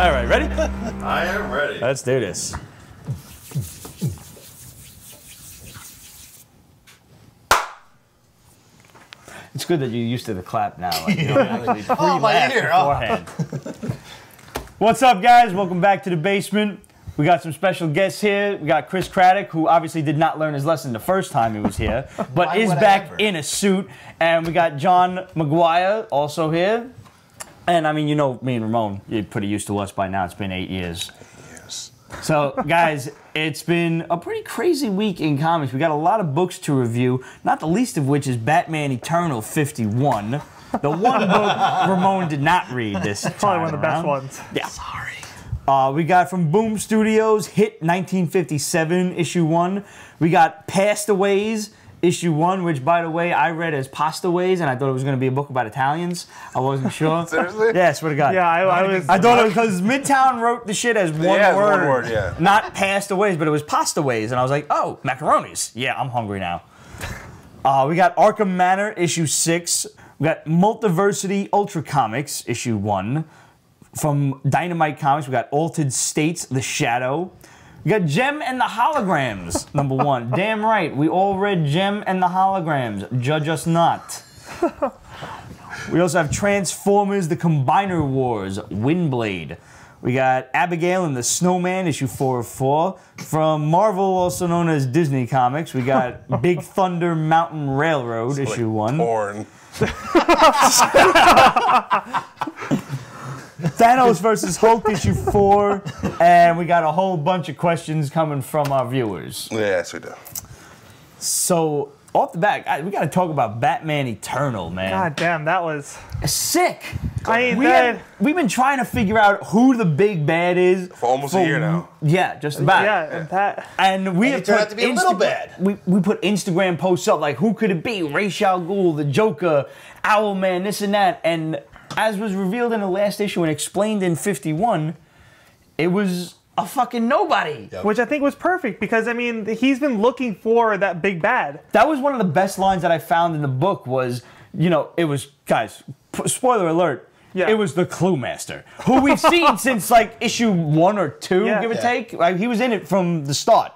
All right, ready? I am ready. Let's do this. It's good that you're used to the clap now. Like, you don't actually pre-laugh beforehand. What's up, guys? Welcome back to the basement. We got some special guests here. We got Chris Craddock, who obviously did not learn his lesson the first time he was here, but is back in a suit. And we got John McGuire also here. And I mean, you know, me and Ramon, you're pretty used to us by now. It's been 8 years. So, guys, it's been a pretty crazy week in comics. We got a lot of books to review, not the least of which is Batman Eternal 51. The one book Ramon did not read this time. Probably one of the best ones. Yeah. Sorry. We got from Boom Studios, Hit 1957, issue 1. We got Pastaways, issue 1, which, by the way, I read as Pastaways, and I thought it was going to be a book about Italians. I wasn't sure. Seriously? Yeah, I swear to God. Yeah, I thought it was because Midtown wrote the shit as one word. One word, yeah. Not Pastaways, but it was Pastaways, and I was like, oh, macaronis. Yeah, I'm hungry now. We got Arkham Manor, issue 6. We got Multiversity Ultra Comics, issue 1. From Dynamite Comics, we got Altered States, The Shadow. We got Gem and the Holograms, number 1. Damn right, we all read Gem and the Holograms. Judge us not. We also have Transformers, The Combiner Wars, Windblade. We got Abigail and the Snowman, issue 4 of 4. From Marvel, also known as Disney Comics, we got Big Thunder Mountain Railroad, it's issue 1. Porn. Thanos versus Hulk, issue 4. And we got a whole bunch of questions coming from our viewers. Yes, we do. So, off the bat, we got to talk about Batman Eternal, man. God damn, that was sick. I mean, we've been trying to figure out who the big bad is for almost a year now. Yeah, just about. Yeah, and we have turned out to be a little bad. We put Instagram posts up like, who could it be? Ra's al Ghul, the Joker, Owlman, this and that. And as was revealed in the last issue and explained in 51, it was a fucking nobody. Yep. Which I think was perfect because, I mean, he's been looking for that big bad. That was one of the best lines that I found in the book was, you know, it was, guys, spoiler alert, it was the Clue Master, who we've seen since, like, issue 1 or 2, give or take. Like, he was in it from the start.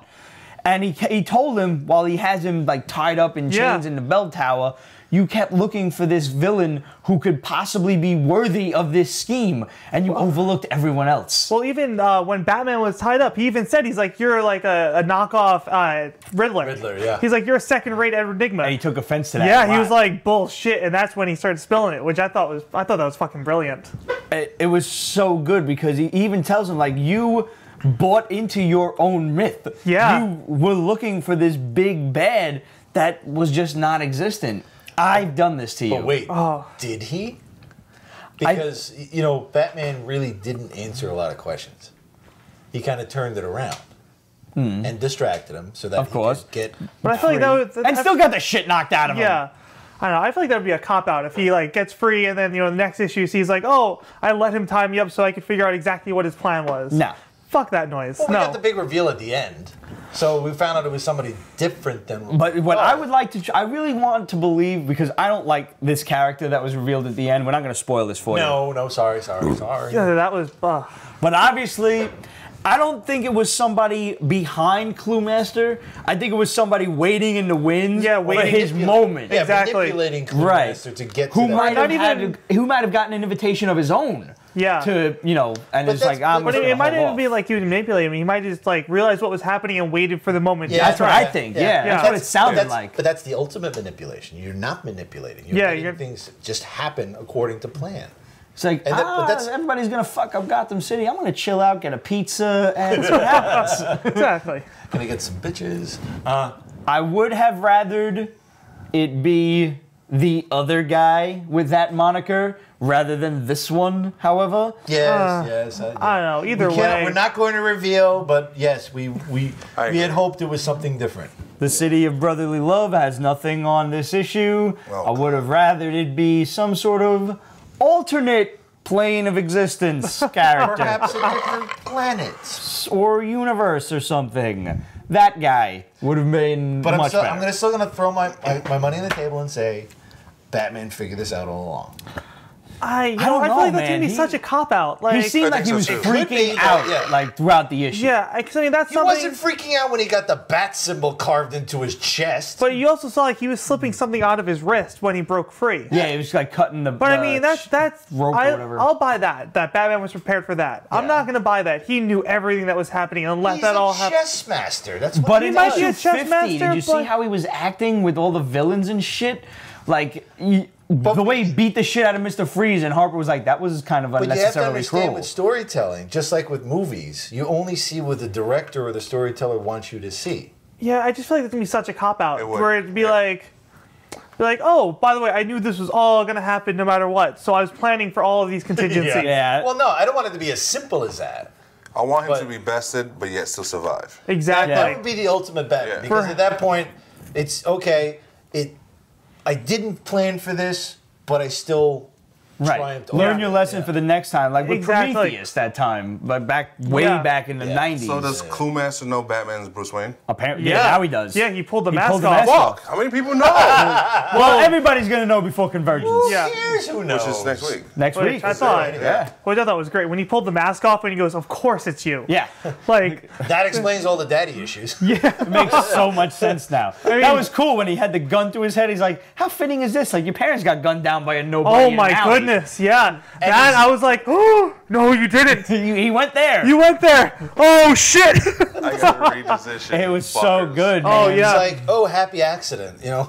And he told him, while he has him, like, tied up in chains in the bell tower, you kept looking for this villain who could possibly be worthy of this scheme, and you overlooked everyone else. Well, even when Batman was tied up, he even said, he's like, you're like a knockoff Riddler. Riddler, yeah. He's like, you're a second-rate Enigma. And he took offense to that. Yeah, he was like, bullshit, and that's when he started spilling it, which I thought that was fucking brilliant. It was so good because he even tells him, like, you bought into your own myth. Yeah. You were looking for this big bad that was just not existent. I've done this to you. But wait, did he? Because, you know, Batman really didn't answer a lot of questions. He kind of turned it around and distracted him so that he could get But I feel like that was... And still got the shit knocked out of him. Yeah. I don't know. I feel like that would be a cop-out if he, like, gets free and then, you know, the next issue he's like, oh, I let him tie me up so I could figure out exactly what his plan was. No. Fuck that noise. Well, we got the big reveal at the end. So we found out it was somebody different than... But what I would like to... I really want to believe, because I don't like this character that was revealed at the end. We're not going to spoil this for you. No, sorry. Yeah, that was... But obviously, I don't think it was somebody behind Clue Master. I think it was somebody waiting in the wings for his moment. Yeah, exactly. Manipulating Clue Master to get to who might have gotten an invitation of his own. Yeah. To, you know, and it's like, but it might even be like he was manipulating him. He might just like realize what was happening and waited for the moment. Yeah, that's what I think. Yeah, that's what it sounded like. But that's the ultimate manipulation. You're not manipulating. You're letting things just happen according to plan. It's like, everybody's going to fuck up Gotham City. I'm going to chill out, get a pizza, and see what happens. Exactly. Gonna get some bitches. I would have rathered it be the other guy with that moniker rather than this one, however. Yes. I don't know. Either way. We're not going to reveal, but yes, we had hoped it was something different. The City of Brotherly Love has nothing on this issue. I would have rathered it be some sort of alternate plane of existence character. Perhaps a different planet. Or universe or something. That guy would have been much better. I'm still going to throw my money on the table and say, Batman figured this out all along. I don't feel know, like that's man. gonna be such a cop out. He Like, seemed like he so, was too. Could be, freaking but out yeah. like throughout the issue. yeah, I mean that's He something. wasn't freaking out when he got the bat symbol carved into his chest. But you also saw like he was slipping something out of his wrist when he broke free. Yeah, he was like cutting the. But I mean that's rope or whatever. I'll buy that. That Batman was prepared for that. I'm Yeah. not gonna buy that. He knew everything that was happening and let He's that all a happen. chess master. That's what But he in might be issue a chess 50, master, did you see but- how he was acting with all the villains and shit? Like, the way he beat the shit out of Mr. Freeze, and Harper was like, that was kind of But you have to unnecessarily understand cruel. with storytelling, just like with movies, you only see what the director or the storyteller wants you to see. Yeah, I just feel like it's gonna be such a cop out It would, where it'd be yeah. like, oh, by the way, I knew this was all gonna happen no matter what, so I was planning for all of these contingencies. Yeah. Well, no, I don't want it to be as simple as that. I want him But- to be bested, but yet still survive. Exactly. That would be the ultimate Batman. Yeah. Because at that point, it's okay. I didn't plan for this, but I still Right. triumphed. Learn over your it. lesson Yeah. for the next time, like with Exactly. Prometheus that time, but way Yeah. back in the Yeah. 90s. So does Cluemaster know Batman's Bruce Wayne? Apparently, yeah, now he does. Yeah, he pulled the He mask pulled the off. mask off. Fuck! How many people know? Well, everybody's gonna know before Convergence. Who Yeah. cares? Who knows? Which is next week. Next Which week. I thought, Yeah. which I thought was great when he pulled the mask off and he goes, "Of course it's you." Yeah. Like, That explains all the daddy issues. It makes so much sense now. That was cool when he had the gun to his head. He's like, how fitting is this? Like, your parents got gunned down by a nobody. oh in an my alley. goodness, yeah. And That he's- I was like, oh no, you didn't. He went there. You went there. Oh shit. I gotta read this issue. It you was so fuckers. good. Oh, man. yeah. It's like, oh, happy accident, you know?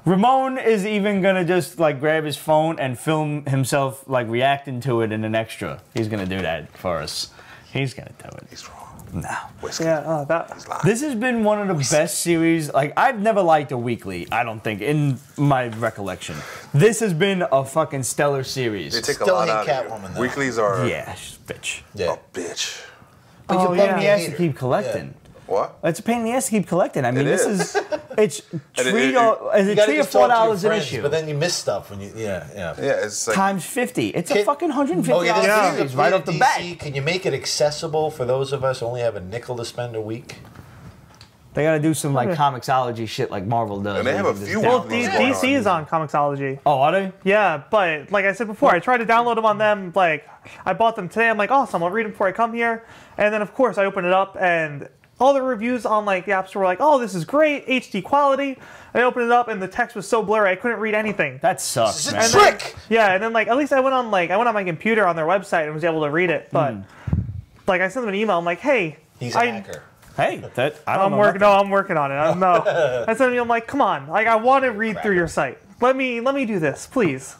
Ramon is even gonna just like grab his phone and film himself like reacting to it in an extra. He's gonna do that for us. He's gonna do it. He's wrong. No. Whiskey. Yeah. Oh, that. He's lying. This has been one of the best series. Like, I've never liked a weekly, I don't think, in my recollection. This has been a fucking stellar series. They take Still a lot hate out of Catwoman, you. though. Weeklies are Yeah, she's a bitch. Yeah. a bitch. But Oh, you yeah. love He me has to hater. keep collecting. What? It's a pain in the ass to keep collecting. I mean, It this is. it's And three it- or is You it gotta $3 or just talk to your $4 an friends, issue? But then you miss stuff when you, yeah. Yeah, it's like Times 50. It's a Can- fucking $150 Okay, this Yeah. is series right off the bat. Can you make it accessible for those of us who only have a nickel to spend a week? They gotta do some like comicsology shit like Marvel does. And they where have you a can few just Well, Well, download DC is on Comixology. Oh, are they? Yeah, but like I said before, I tried to download them on them. Like, I bought them today. I'm like, awesome, I'll read them before I come here. And then, of course, I open it up, and all the reviews on like the App Store were like, oh, this is great, HD quality. I opened it up, and the text was so blurry, I couldn't read anything. That sucks, It's a man. trick! Yeah, and then like at least I went on my computer on their website and was able to read it. But like I sent them an email. I'm like, hey, He's a hacker. Hey, that I don't I'm know. working. nothing. No, I'm working on it. I don't know. I sent him. I'm like, come on. Like, I want to read through your site. Let me do this, please.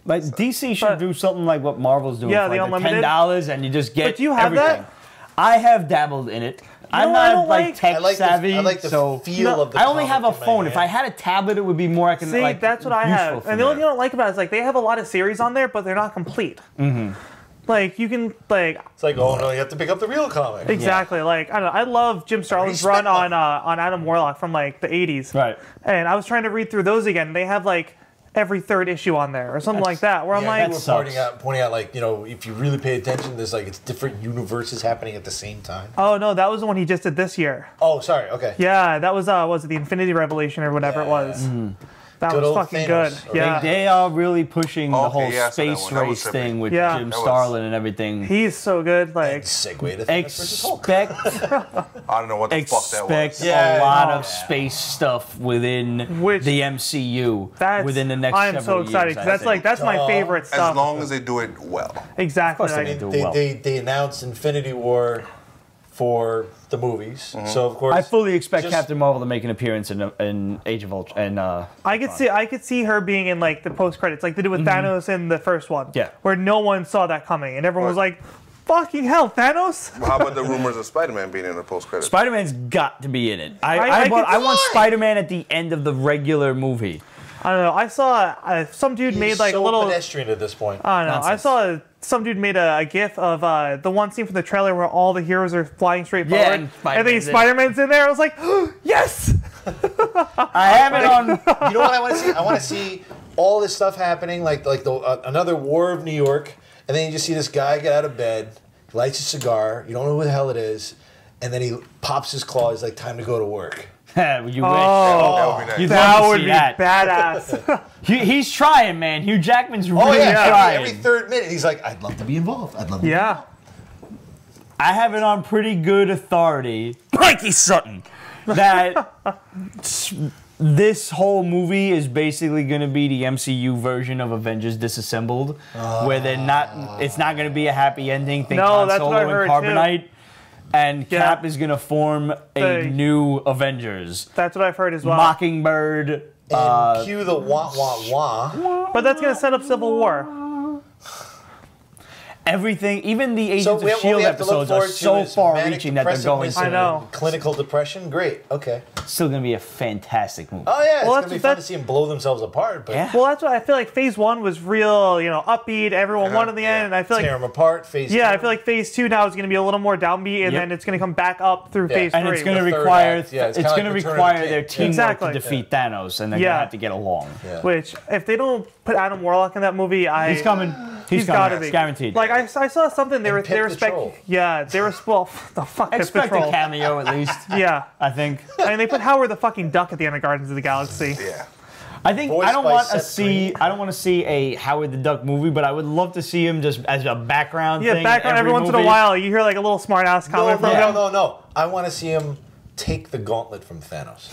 Like DC should But- do something like what Marvel's doing. Yeah, for the like unlimited. $10 and you just get. But do you have everything. that? I have dabbled in it. I'm I not don't like like- tech I like savvy, I like the so feel of the I only have a comic in my phone. If hand. I had a tablet, it would be more. See, like, that's what I useful have. for And the me. only thing I don't like about it is like they have a lot of series on there, but they're not complete. Mm-hmm. Like you can like It's like, oh no, you have to pick up the real comic. exactly like I don't know. I love Jim Starlin's Respect run them. on Adam Warlock from like the 80s. Right. And I was trying to read through those again. They have like every third issue on there or something like that. Where I'm Yeah, like, you were sucks. pointing out, like, you know, if you really pay attention, there's like it's different universes happening at the same time. oh no, that was the one he just did this year. Oh, sorry. Okay. Yeah, that was it the Infinity Revelation or whatever it was. That Good was old fucking Thanos. good. Yeah. They are really pushing the Okay, whole yeah, I saw that space one. That was race trippy. thing with Yeah. Jim That was- Starlin and everything. He's so good. Like Segue to Thanos versus Hulk. Expect I don't know what the fuck that expect was. Yeah. a lot Oh. of space stuff within Which- the MCU that's within the next I'm so several excited years. because I that's like think. that's my favorite As stuff. long as they do it well. Exactly. Of course they like- do. They, well. they announced Infinity War for the movies, so of course I fully expect just- Captain Marvel to make an appearance in Age of Ultron. And I could see her being in like the post credits, like they did with Thanos in the first one. Yeah. Where no one saw that coming, and everyone was like, "Fucking hell, Thanos!" How about the rumors of Spider-Man being in the post-credits? Spider-Man's got to be in it. I want Why? Spider-Man at the end of the regular movie. I don't know. I saw some dude he's made like so a little. pedestrian at this point. I don't know. I Nonsense. saw some dude made a gif of the one scene from the trailer where all the heroes are flying straight Yeah, forward, and and then Spider-Man's in. Spider-Man's in there. I was like, yes. I have it on. You know what I want to see? I want to see all this stuff happening, like another War of New York, and then you just see this guy get out of bed, lights a cigar, you don't know who the hell it is, and then he pops his claw. He's like, time to go to work. You Oh, That would be nice. You'd that love to would see be that. badass. He's trying, man. Hugh Jackman's really Oh yeah, trying. every third minute he's like, "I'd love to be involved. I'd love to." Yeah. I have it on pretty good authority, Mikey Sutton, that this whole movie is basically going to be the MCU version of Avengers Disassembled, where they're not. It's not going to be a happy ending. Think No, Han that's what I Solo and heard, too. Carbonite, and Yeah. Cap is going to form a new Avengers. That's what I've heard as well. Mockingbird. And cue the wah wah wah. But that's going to set up Civil War. Everything, even the Agents So of what we S.H.I.E.L.D. have to look episodes are forward to so is far manic reaching that they're going depressiveness I to. know. and clinical depression. Great. Okay. It's still going to be a fantastic movie. Oh yeah, it's Well, gonna be fun to see them blow themselves apart, but Yeah. Well, that's what I feel like. Phase 1 was real, upbeat. Everyone won in the end, and I feel tear like them apart. Phase yeah, two. I feel like Phase 2 now is going to be a little more downbeat, and Yep. then it's going to come back up through Yeah. Phase 3. And it's going to The third require act, yeah, it's it's kinda going to like Return of require the their King. teamwork Exactly. to defeat Thanos, and they're going Yeah. to have to get along. Yeah. Which, if they don't put Adam Warlock in that movie, He's coming. He's He's gotta coming. be. It's guaranteed. Like I saw something they And Pit respect. Patrol. Yeah, they were well. The fuck Pit Expect Patrol. a cameo at least. Yeah, I think. I mean they put Howard the fucking Duck at the end of Guardians of the Galaxy. Yeah. I think Voiced I don't by want to Seth see. Green. I don't want to see a Howard the Duck movie, but I would love to see him just as a background. Yeah, thing background in every once in a movie. while you hear like a little smart ass No, comment no, from no, him. no. I want to see him take the gauntlet from Thanos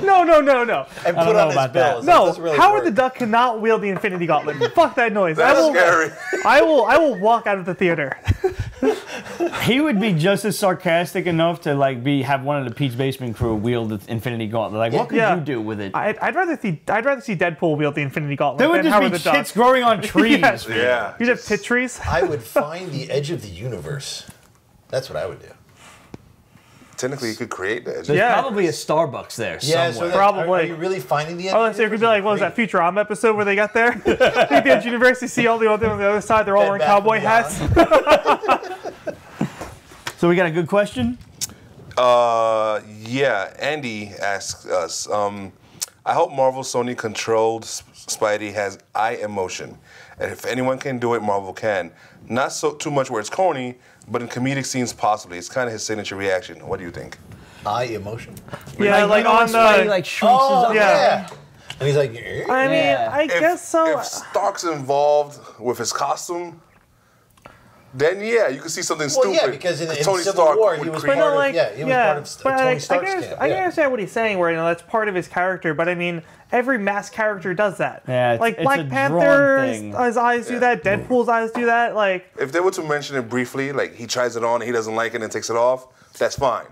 No. and don't put know on his about that. bells. No, Doesn't really Howard work. the Duck cannot wield the Infinity Gauntlet. Fuck that noise. That's scary. I will walk out of the theater. He would be just as sarcastic enough to have one of the Pete's Basement crew wield the Infinity Gauntlet. Like, what could Yeah. you do with it? I'd rather see Deadpool wield the Infinity Gauntlet There would than just Howard be the Duck. tits growing on trees. Yes. Yeah. You'd have tit trees. I would find the edge of the universe. That's what I would do. Technically, you could create that. There's Yeah. probably a Starbucks there Yeah, somewhere. so Probably. Are you really finding the edge? Oh, of so the it could be like, what was that Great. Futurama episode where they got there? The Edge Universe, you see all the other on the other side, they're all Bed wearing Bath cowboy and hats. Beyond. So we got a good question. Yeah. Andy asks us, I hope Marvel Sony controlled Spidey has eye emotion. And if anyone can do it, Marvel can. Not so too much where it's corny, but in comedic scenes possibly. It's kind of his signature reaction. What do you think? Eye emotion. Yeah, like you know when on Spidey, the... shrinks Oh his yeah. yeah. And he's like, I mean, Yeah. I guess so. If Stark's involved with his costume, then yeah, you can see something well, stupid. yeah, because in Tony Civil Stark War, would he was create- part no, of, he was part of but Tony I Stark's can camp. I can Yeah. understand what he's saying, where that's part of his character. But I mean, every mass character does that. Yeah, it's- like it's a Black drawn Panther, thing. his eyes do that. Deadpool's eyes do that. Like, If they were to mention it briefly, like he tries it on, he doesn't like it and takes it off, that's fine.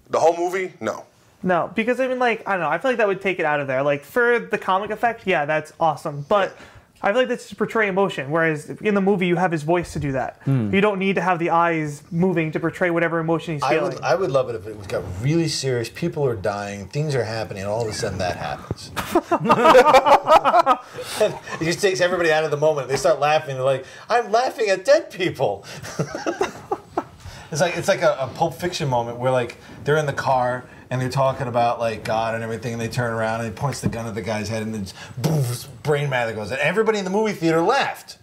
The whole movie, no. no, because I mean, like, I don't know. I feel like that would take it out of there. Like for the comic effect, yeah, that's awesome. But I feel like that's just portray emotion. Whereas in the movie, you have his voice to do that. You don't need to have the eyes moving to portray whatever emotion he's feeling. I would love it if it got really serious. People are dying. Things are happening. And all of a sudden, that happens. And it just takes everybody out of the moment. They start laughing. They're like, "I'm laughing at dead people." It's like a Pulp Fiction moment where like they're in the car and they're talking about like God and everything, and they turn around and he points the gun at the guy's head, and then boom, brain matter goes. And everybody in the movie theater laughed,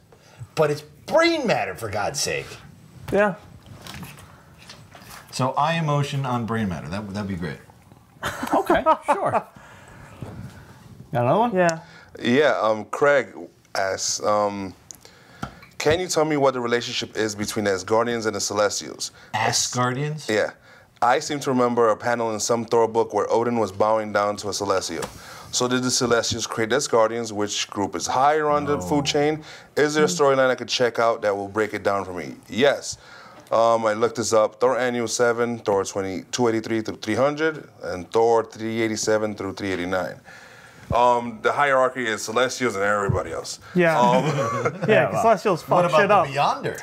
but it's brain matter for God's sake. Yeah. So eye emotion on brain matter. That'd be great. Okay, sure. Got another one? Yeah. Yeah, Craig asks, can you tell me what the relationship is between the Asgardians and the Celestials? Asgardians? Yeah. I seem to remember a panel in some Thor book where Odin was bowing down to a Celestial. So did the Celestials create the Asgardians? Which group is higher on the food chain? Is there a storyline I could check out that will break it down for me? Yes. I looked this up. Thor Annual 7, Thor 283 through 300, and Thor 387 through 389. The hierarchy is Celestials and everybody else. Yeah. Yeah, because Celestials What fuck shit about up. the Beyonder?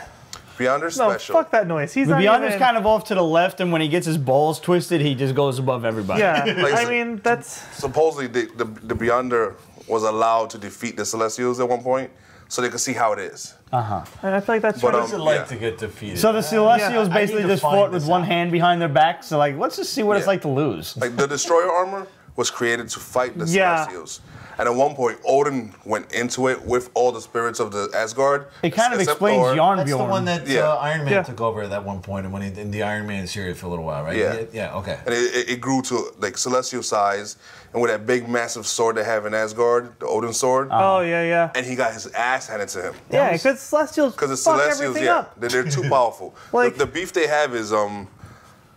Beyonder No, special. fuck that noise. He's The not Beyonder's even... kind of off to the left, and when he gets his balls twisted, he just goes above everybody. Yeah, Like, I mean, that's... Supposedly, the Beyonder was allowed to defeat the Celestials at one point, so they could see how it is. I feel like that's... But, true. What's it like yeah. to get defeated? So the Celestials I basically need to just find fought with this one out. hand behind their back. So like, let's just see what it's Yeah. like to lose. Like the Destroyer armor was created to fight the Yeah. Celestials. And at one point, Odin went into it with all the spirits of the Asgard. It kind of except explains Thor. Yarnbjorn. That's the one that Yeah. Iron Man Yeah. took over at that one point, and when he in the Iron Man series for a little while, right? Yeah. Yeah. Okay. And it grew to like celestial size, and with that big, massive sword they have in Asgard, the Odin sword. Oh, yeah. And he got his ass handed to him. Yeah, because Celestials Because the fuck Celestials, everything yeah, up. they're too powerful. Like- the beef they have is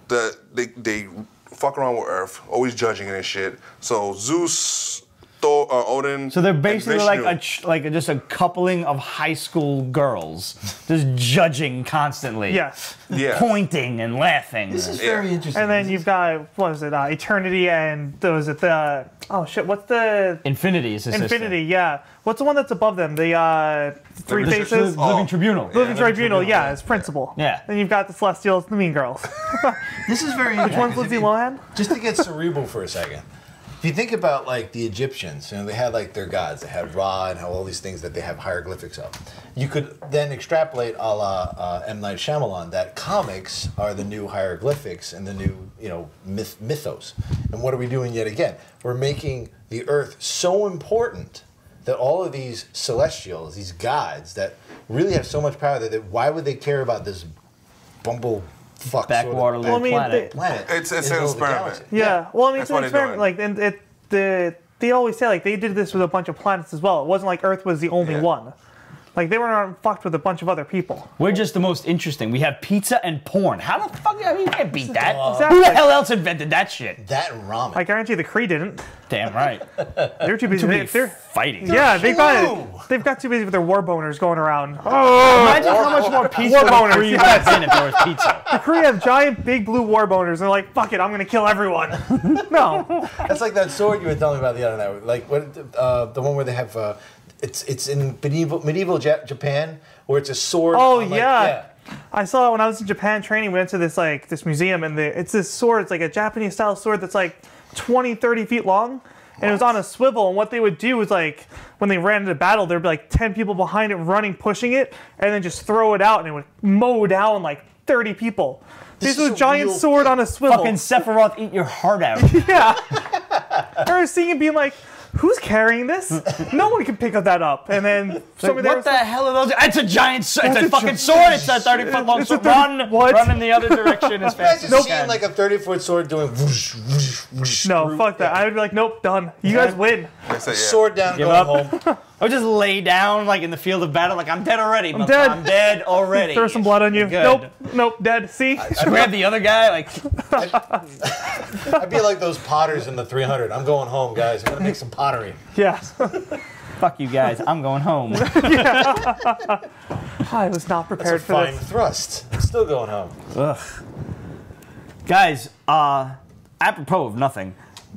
they fuck around with Earth, always judging it and shit. So Zeus, Thor, Odin. So they're and basically Vishnu. like just a coupling of high school girls, just judging constantly. Yes. Yeah. Pointing and laughing. This is Yeah. very interesting. And then you've got, what was it, Eternity and, was it the, oh shit, what's the, Infinity is his Infinity, yeah. What's the one that's above them? The Three Living Faces? Oh. Living Tribunal. Living Tribunal, yeah, yeah. as principal. Yeah. Then you've got the Celestials, the Mean Girls. This is very Which interesting. one's Lindsay Lohan? Just to get cerebral for a second. If you think about like the Egyptians, you know, they had like their gods. They had Ra and all these things that they have hieroglyphics of. You could then extrapolate a la M. Night Shyamalan that comics are the new hieroglyphics and the new, you know, mythos. And what are we doing yet again? We're making the Earth so important that all of these celestials, these gods that really have so much power that why would they care about this bumblefuck Backwater sort little of Well, I mean, planet. It's in an the middle of the experiment. galaxy? Yeah. Well, I mean, That's it's an what they're experiment. doing. Like, and they always say, like, they did this with a bunch of planets as well. It wasn't like Earth was the only Yeah. one. Like, they were fucked with a bunch of other people. We're just the most interesting. We have pizza and porn. How the fuck? I mean, you can't beat that. Exactly. Who the hell else invented that shit? That and ramen. I guarantee the Kree didn't. Damn right. They're too busy. Too many They're, fighting. yeah, they've got too busy with their war boners going around. Imagine how much more pizza War the boners, Kree would yes. have been if there was pizza. The Kree have giant, big blue war boners, and they're like, fuck it, I'm gonna kill everyone. No. That's like that sword you were telling me about the other night. Like what the one where they have it's in medieval Japan where it's a sword. Oh, on, like, yeah. I saw it when I was in Japan training. We went to this museum, and it's this sword. It's like a Japanese style sword that's like 20, 30 feet long. And it was on a swivel, and what they would do was like, when they ran into battle, there'd be like 10 people behind it running, pushing it, and then just throw it out, and it would mow down like 30 people. This was is a a giant real sword on a swivel. Fucking Sephiroth eat your heart out. Yeah. I remember seeing it being like, who's carrying this? No one can pick up that up. And then somebody there What was the like, hell are those? It's a giant. It's That's a a fucking gi- sword. It's a 30-foot long It's a sword. 30 Run, what? run in the other direction as fast as Imagine you seeing can. like a 30-foot sword doing whoosh, whoosh, whoosh. no, fuck that. I would be like, nope, done. You guys win. They say, yeah. Sword down, Give going up. home. I would just lay down like in the field of battle, like I'm dead already. I'm dead. I'm dead already. Throw some blood on you. Good. Nope, dead. See? Just grab the other guy, like I'd be like those potters in the 300. I'm going home, guys. I'm gonna make some pottery. Yeah. fuck you guys. I'm going home. I was not That's a prepared for fine this. thrust. I'm still going home. Ugh. Guys, apropos of nothing,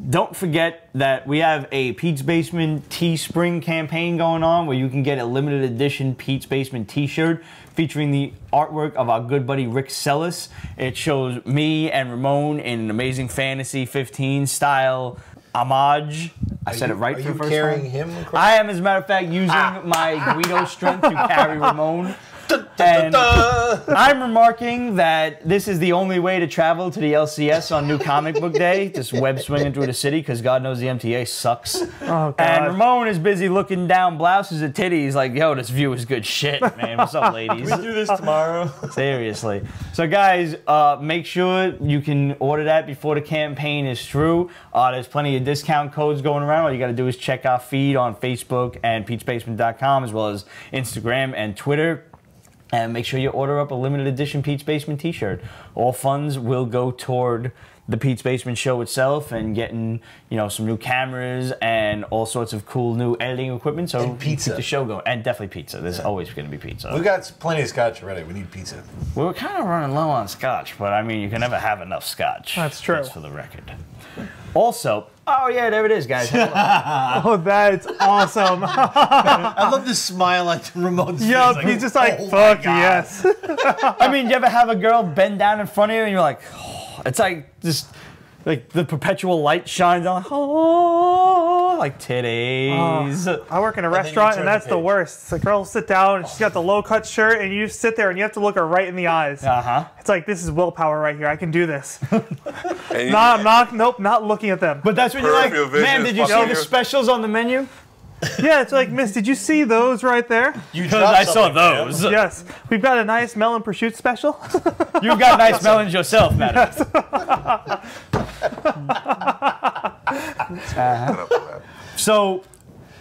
don't forget that we have a Pete's Basement Teespring campaign going on where you can get a limited edition Pete's Basement t-shirt featuring the artwork of our good buddy Rick Sellis. It shows me and Ramon in an amazing fantasy 15 style homage. I said it right for the first carrying time. him across? I am, as a matter of fact, using my Guido strength to carry Ramon. And I'm remarking that this is the only way to travel to the LCS on New Comic Book Day, just web swinging through the city, because God knows the MTA sucks. Oh, God. And Ramon is busy looking down blouses at titties like, yo, this view is good shit, man. What's up, ladies? Can we do this tomorrow? Seriously. So, guys, make sure you can order that before the campaign is through. There's plenty of discount codes going around. All you got to do is check our feed on Facebook and Pete'sBasement.com, as well as Instagram and Twitter. And make sure you order up a limited edition Pete's Basement t-shirt. All funds will go toward the Pete's Basement show itself and getting, you know, some new cameras and all sorts of cool new editing equipment. So And pizza. keep the show going. And definitely pizza. There's always going to be pizza. We've got plenty of scotch already. We need pizza. We were kind of running low on scotch, but I mean, you can never have enough scotch. That's true. That's for the record. Also, oh yeah, there it is, guys. Oh, that's awesome. I love this smile on Ramon's face. Yup, he's just like, "Oh my fuck God." yes. I mean, you ever have a girl bend down in front of you and you're like, oh, it's like just Like the perpetual light shines on, oh, like titties. I work in a then you restaurant, turn and the that's the page. worst. The girl will sit down, and she's got the low-cut shirt, and you sit there, and you have to look her right in the eyes. It's like, this is willpower right here. I can do this. Nope, not looking at them. But that's when you're like, Peripheral vision man, is did you see fucking the you." specials on the menu? Yeah, it's like, miss, did you see those right there? You Because dropped I saw something, man. those. Yes. We've got a nice melon prosciutto special. You've got nice melons yourself, madam. So,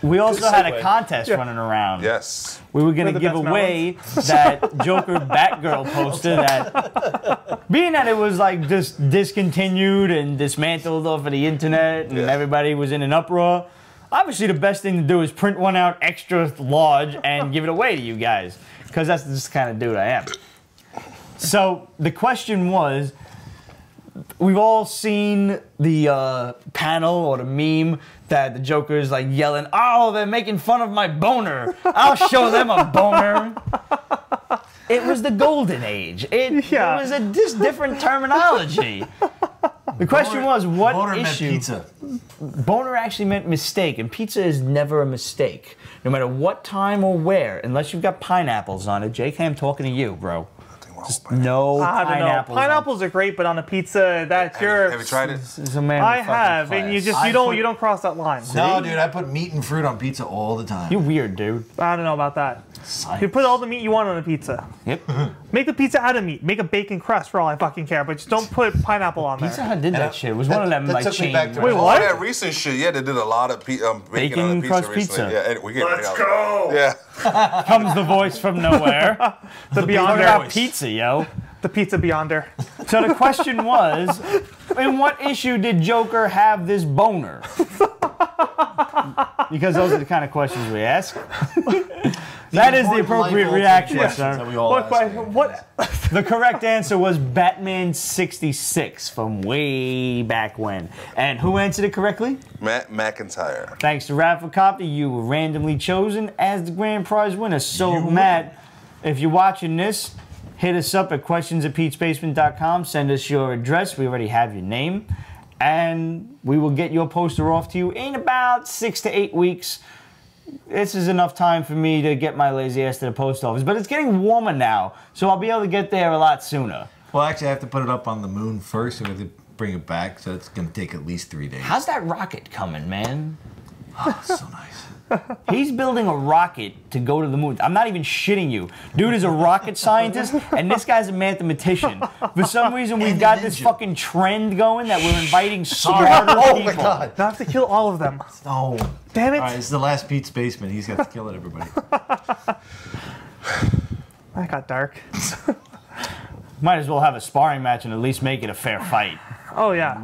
we also had a segue. contest running around. Yes. We were going We're to the give best away that Joker Batgirl poster that, being that it was like just discontinued and dismantled off of the internet and everybody was in an uproar, obviously the best thing to do is print one out extra large and give it away to you guys, because that's just the kind of dude I am. So the question was, we've all seen the panel or the meme that the Joker's like yelling, "Oh, they're making fun of my boner. I'll show them a boner." It was the golden age. It was a just different terminology. The question was, what Boner meant issue? pizza. Boner actually meant mistake, and pizza is never a mistake, no matter what time or where, unless you've got pineapples on it. Jake, I'm talking to you, bro. Just no I don't know. pineapples. Pineapples are great, but on a pizza, that's Have you tried it? This is a man I with fucking have, class. and you don't cross that line. No, dude, I put meat and fruit on pizza all the time. You're weird, dude. I don't know about that. You put all the meat you want on a pizza. Yep. Make the pizza out of meat. Make a bacon crust for all I fucking care, but just don't put pineapple on Pizza there. Hut did that shit. It was one of them that like took me chain. back to- Wait, Oh, what? that recent shit. Yeah, they did a lot of bacon on Bacon the crust pizza recently. pizza. Yeah, and we get Let's go! Yeah. Comes the voice from nowhere. The Talk Beyonder. about pizza, yo. The Pizza Beyonder. So the question was, in what issue did Joker have this boner? Because those are the kind of questions we ask. That is the appropriate reaction, sir. That we all What ask. question? What? The correct answer was Batman 66 from way back when. And who answered it correctly? Matt McIntyre. Thanks to Raffle Copy, you were randomly chosen as the grand prize winner. So, Matt, if you're watching this, hit us up at questions@petesbasement.com. Send us your address. We already have your name. And we will get your poster off to you in about 6 to 8 weeks. This is enough time for me to get my lazy ass to the post office. But it's getting warmer now, so I'll be able to get there a lot sooner. Well, actually, I have to put it up on the moon first, and we have to bring it back, so it's going to take at least 3 days. How's that rocket coming, man? Oh, so nice. He's building a rocket to go to the moon. I'm not even shitting you. Dude is a rocket scientist, and this guy's a mathematician. For some reason, we've got this fucking trend going that we're inviting smarter Oh people. my god. I have to kill all of them. No. Damn it. All right, it's the last Pete's Basement. He's got to kill it, everybody. That got dark. Might as well have a sparring match and at least make it a fair fight. Oh, yeah.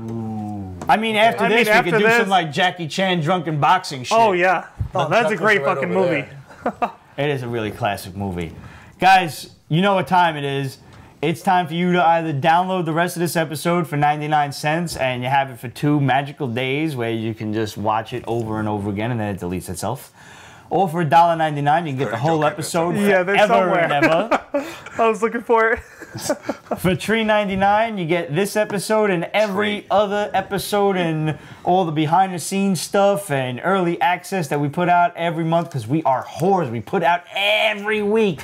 I mean, after this, we after could do this- some like Jackie Chan drunken boxing shit. Oh, yeah. Oh, that's a Chuckles great right fucking over movie. there. It is a really classic movie. Guys, you know what time it is. It's time for you to either download the rest of this episode for 99 cents and you have it for 2 magical days where you can just watch it over and over again and then it deletes itself. Or for $1.99, you can get the whole episode Yeah, they're forever and somewhere. ever. I was looking for it. For $3.99, you get this episode and every other episode and all the behind-the-scenes stuff and early access that we put out every month because we are whores. We put out every week.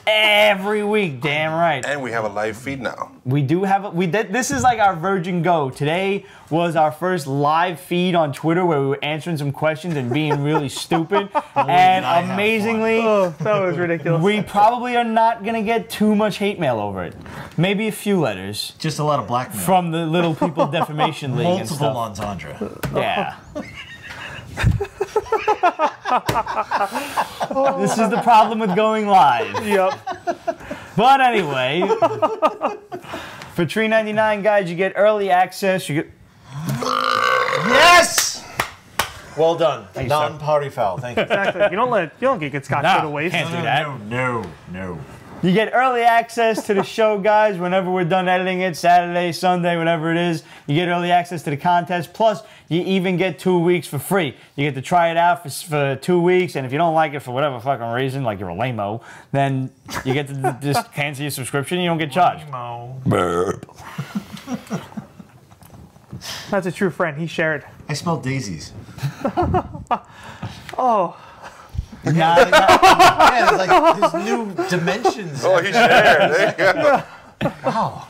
Every week, damn right. And we have a live feed now. We do have this is like our Virgin Go. Today was our first live feed on Twitter where we were answering some questions and being really stupid. And I have amazingly, Oh, that was ridiculous. we probably are not gonna get too much hate mail over it. Maybe a few letters Just a lot of blackmail. from the Little People Defamation League and Multiple stuff. entendre. Yeah. This is the problem with going live. Yep. But anyway, for $3.99, guys, you get early access. You get Yes! Well done. you, sir. Non-party foul. Thank you. Exactly. You don't get good scotch Nah, to waste. can't do that. No. You get early access to the show, guys, whenever we're done editing it, Saturday, Sunday, whatever it is. You get early access to the contest. Plus, you even get 2 weeks for free. You get to try it out for 2 weeks, and if you don't like it for whatever fucking reason, like you're a lame-o, then you get to just cancel your subscription and you don't get charged. Burp. That's a true friend. He shared. I smell daisies. Oh. Yeah, it's like there's new dimensions. Oh, he shared. There you go. Wow.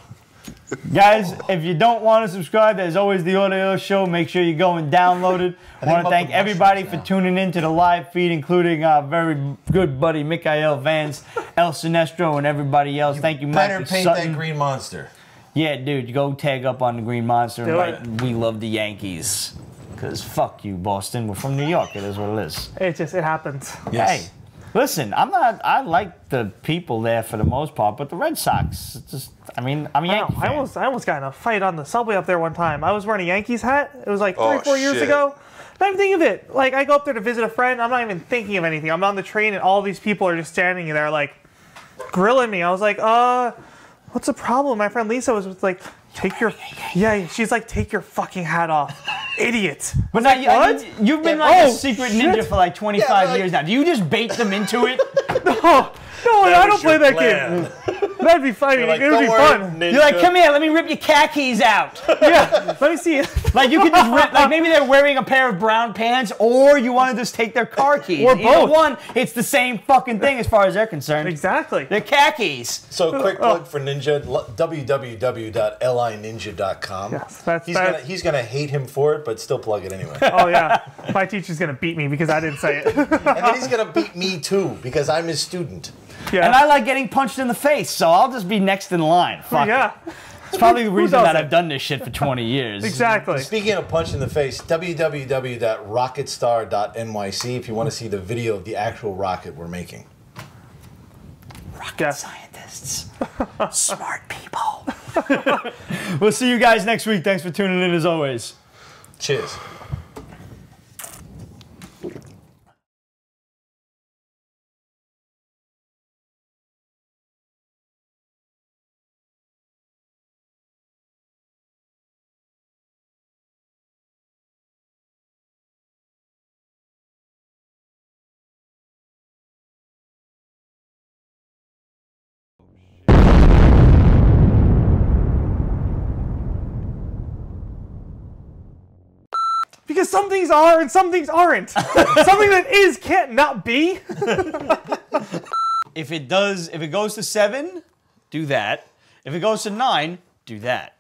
Guys, if you don't want to subscribe, there's always the audio show. Make sure you go and download it. I want to thank everybody for tuning in to the live feed, including our very good buddy Mikael Vance, El Sinestro, and everybody else. Thank you, Mike. Better paint that green monster. Yeah, dude, you go tag up on the Green Monster and write, "We love the Yankees." Because fuck you, Boston. We're from New York. It is what it is. It happens. Yes. Hey, listen, I like the people there for the most part, but the Red Sox, it's just, I'm a Yankee fan. I almost got in a fight on the subway up there one time. I was wearing a Yankees hat. It was like 3 or 4 years shit. ago. Not even thinking of it. Like, I go up there to visit a friend. I'm not even thinking of anything. I'm on the train, and all these people are just standing there, like, grilling me. I was like, what's the problem? My friend Lisa was like, she's like, take your fucking hat off. Idiot. But now, what? You've been like a secret ninja for like 25 years now. Do you just bait them into it? No, I don't play that game. That'd be funny. Like, it would be fun. Ninja. You're like, come here, let me rip your khakis out. Yeah, let me see it. Like, you could just rip, like, maybe they're wearing a pair of brown pants, or you want to just take their car keys. Or Either both. one, it's the same fucking thing as far as they're concerned. Exactly. They're khakis. So, quick plug for Ninja, www.lininja.com. Yes, he's gonna hate him for it, but still plug it anyway. Oh, yeah. My teacher's going to beat me because I didn't say it. And then he's gonna beat me too, because I'm his student. Yeah. And I like getting punched in the face, so I'll just be next in line. Fuck Yeah. it. It's probably the reason that doesn't? I've done this shit for 20 years. Exactly. Speaking of punch in the face, www.rocketstar.nyc if you want to see the video of the actual rocket we're making. Rocket scientists. Smart people. We'll see you guys next week. Thanks for tuning in as always. Cheers. Because some things are and some things aren't. Something that is can't not be. If it goes to 7, do that. If it goes to 9, do that.